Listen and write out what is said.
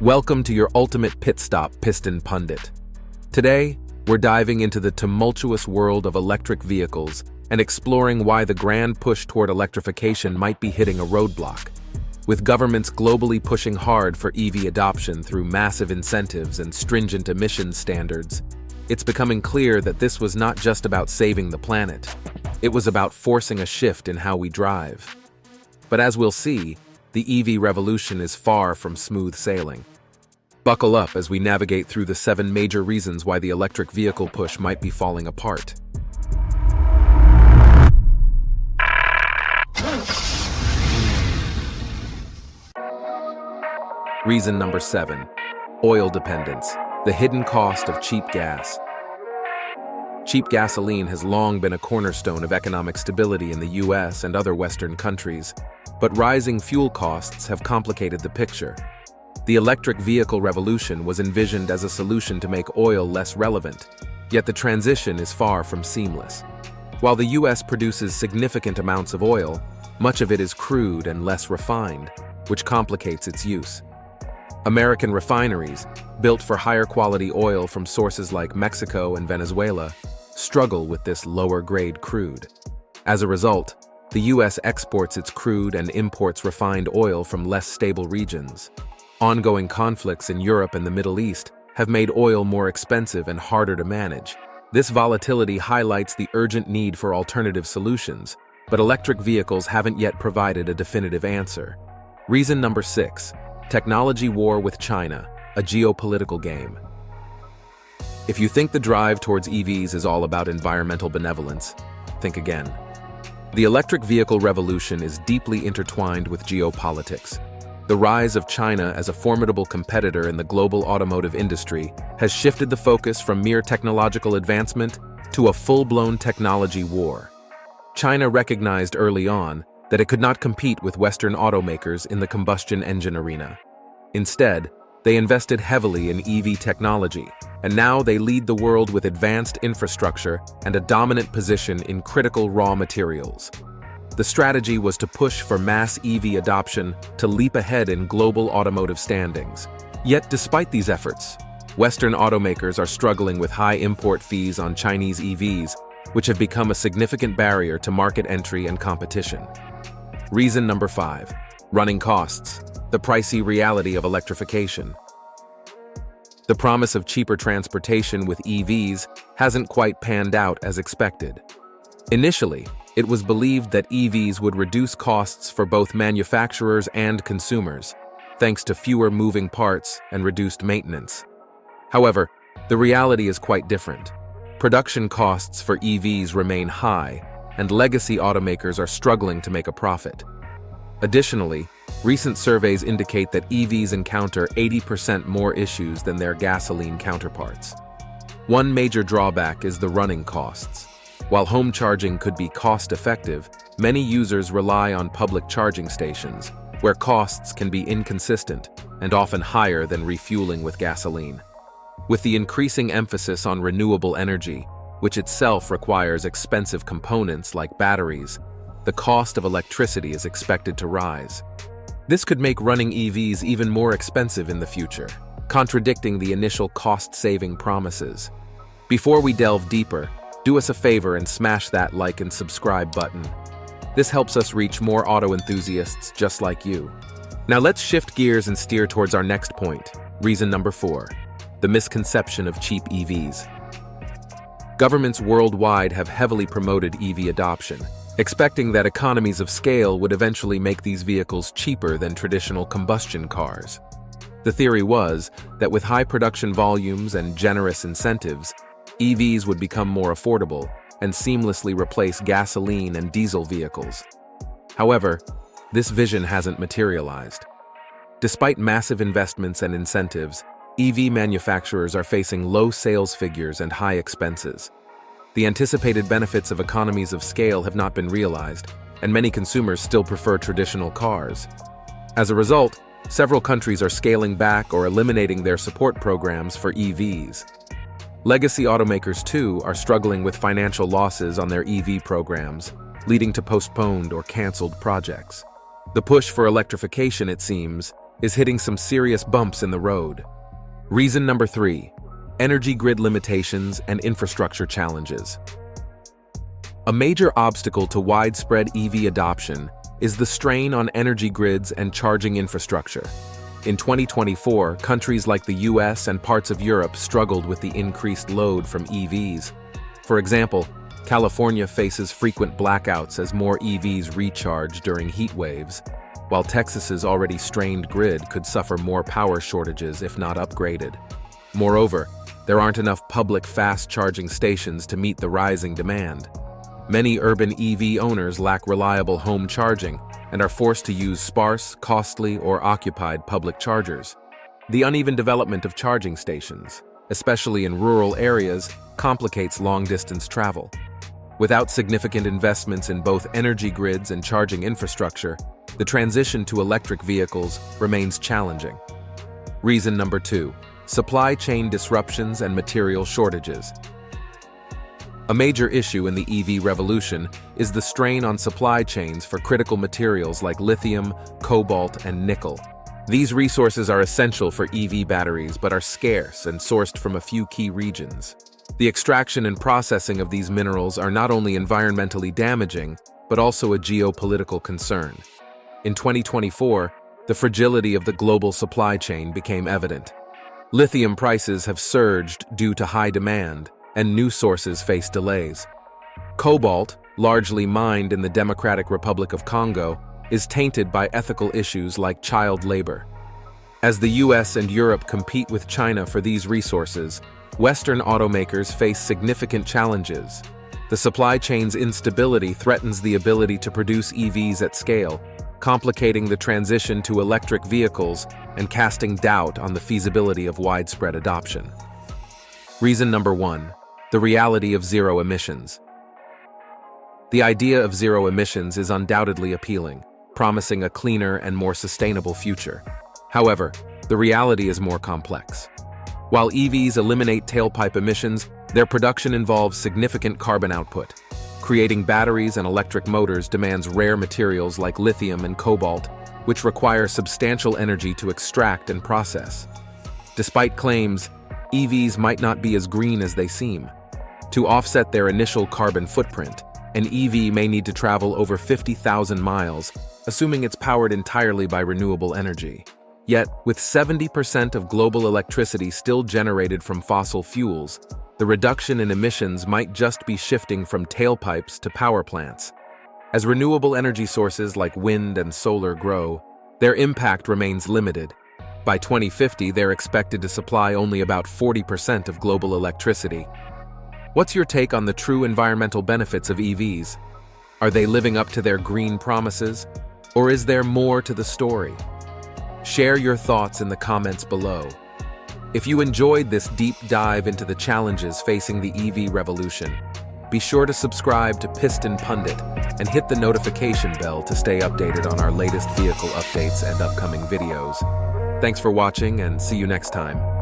Welcome to your ultimate pit stop, Piston Pundit. Today, we're diving into the tumultuous world of electric vehicles and exploring why the grand push toward electrification might be hitting a roadblock. With governments globally pushing hard for EV adoption through massive incentives and stringent emissions standards, it's becoming clear that this was not just about saving the planet. It was about forcing a shift in how we drive. But as we'll see, the EV revolution is far from smooth sailing. Buckle up as we navigate through the 7 major reasons why the electric vehicle push might be falling apart. Reason number 7. Oil dependence, the hidden cost of cheap gas. Cheap gasoline has long been a cornerstone of economic stability in the US and other Western countries, but rising fuel costs have complicated the picture. The electric vehicle revolution was envisioned as a solution to make oil less relevant, yet the transition is far from seamless. While the US produces significant amounts of oil, much of it is crude and less refined, which complicates its use. American refineries, built for higher quality oil from sources like Mexico and Venezuela, struggle with this lower-grade crude. As a result, the US exports its crude and imports refined oil from less stable regions. Ongoing conflicts in Europe and the Middle East have made oil more expensive and harder to manage. This volatility highlights the urgent need for alternative solutions, but electric vehicles haven't yet provided a definitive answer. Reason number 6. Technology war with China, a geopolitical game. If you think the drive towards EVs is all about environmental benevolence, think again. The electric vehicle revolution is deeply intertwined with geopolitics. The rise of China as a formidable competitor in the global automotive industry has shifted the focus from mere technological advancement to a full-blown technology war. China recognized early on that it could not compete with Western automakers in the combustion engine arena. Instead, they invested heavily in EV technology, and now they lead the world with advanced infrastructure and a dominant position in critical raw materials. The strategy was to push for mass EV adoption to leap ahead in global automotive standings. Yet, despite these efforts, Western automakers are struggling with high import fees on Chinese EVs, which have become a significant barrier to market entry and competition. Reason number 5. Running costs, the pricey reality of electrification. The promise of cheaper transportation with EVs hasn't quite panned out as expected. Initially, it was believed that EVs would reduce costs for both manufacturers and consumers, thanks to fewer moving parts and reduced maintenance. However, the reality is quite different. Production costs for EVs remain high, and legacy automakers are struggling to make a profit. Additionally, recent surveys indicate that EVs encounter 80% more issues than their gasoline counterparts. One major drawback is the running costs. While home charging could be cost-effective, many users rely on public charging stations, where costs can be inconsistent and often higher than refueling with gasoline. With the increasing emphasis on renewable energy, which itself requires expensive components like batteries, the cost of electricity is expected to rise. This could make running EVs even more expensive in the future, contradicting the initial cost-saving promises. Before we delve deeper, do us a favor and smash that like and subscribe button. This helps us reach more auto enthusiasts just like you. Now let's shift gears and steer towards our next point, reason number 4, the misconception of cheap EVs. Governments worldwide have heavily promoted EV adoption, expecting that economies of scale would eventually make these vehicles cheaper than traditional combustion cars. The theory was that with high production volumes and generous incentives, EVs would become more affordable and seamlessly replace gasoline and diesel vehicles. However, this vision hasn't materialized. Despite massive investments and incentives, EV manufacturers are facing low sales figures and high expenses. The anticipated benefits of economies of scale have not been realized, and many consumers still prefer traditional cars. As a result, several countries are scaling back or eliminating their support programs for EVs. Legacy automakers, too, are struggling with financial losses on their EV programs, leading to postponed or canceled projects. The push for electrification, it seems, is hitting some serious bumps in the road. Reason number 3, energy grid limitations and infrastructure challenges. A major obstacle to widespread EV adoption is the strain on energy grids and charging infrastructure. In 2024, countries like the US and parts of Europe struggled with the increased load from EVs. For example, California faces frequent blackouts as more EVs recharge during heat waves, while Texas's already strained grid could suffer more power shortages if not upgraded. Moreover, there aren't enough public fast-charging stations to meet the rising demand. Many urban EV owners lack reliable home charging and are forced to use sparse, costly, or occupied public chargers. The uneven development of charging stations, especially in rural areas, complicates long-distance travel. Without significant investments in both energy grids and charging infrastructure, the transition to electric vehicles remains challenging. Reason number 2, supply chain disruptions and material shortages. A major issue in the EV revolution is the strain on supply chains for critical materials like lithium, cobalt, and nickel. These resources are essential for EV batteries but are scarce and sourced from a few key regions. The extraction and processing of these minerals are not only environmentally damaging, but also a geopolitical concern. In 2024, the fragility of the global supply chain became evident. Lithium prices have surged due to high demand, and new sources face delays. Cobalt, largely mined in the Democratic Republic of Congo, is tainted by ethical issues like child labor. As the US and Europe compete with China for these resources, Western automakers face significant challenges. The supply chain's instability threatens the ability to produce EVs at scale, complicating the transition to electric vehicles and casting doubt on the feasibility of widespread adoption. Reason number 1, the reality of zero emissions. The idea of zero emissions is undoubtedly appealing, promising a cleaner and more sustainable future. However, the reality is more complex. While EVs eliminate tailpipe emissions, their production involves significant carbon output. Creating batteries and electric motors demands rare materials like lithium and cobalt, which require substantial energy to extract and process. Despite claims, EVs might not be as green as they seem. To offset their initial carbon footprint, an EV may need to travel over 50,000 miles, assuming it's powered entirely by renewable energy. Yet, with 70% of global electricity still generated from fossil fuels, the reduction in emissions might just be shifting from tailpipes to power plants. As renewable energy sources like wind and solar grow, their impact remains limited. By 2050, they're expected to supply only about 40% of global electricity. What's your take on the true environmental benefits of EVs? Are they living up to their green promises? Or is there more to the story? Share your thoughts in the comments below. If you enjoyed this deep dive into the challenges facing the EV revolution, be sure to subscribe to Piston Pundit and hit the notification bell to stay updated on our latest vehicle updates and upcoming videos. Thanks for watching and see you next time.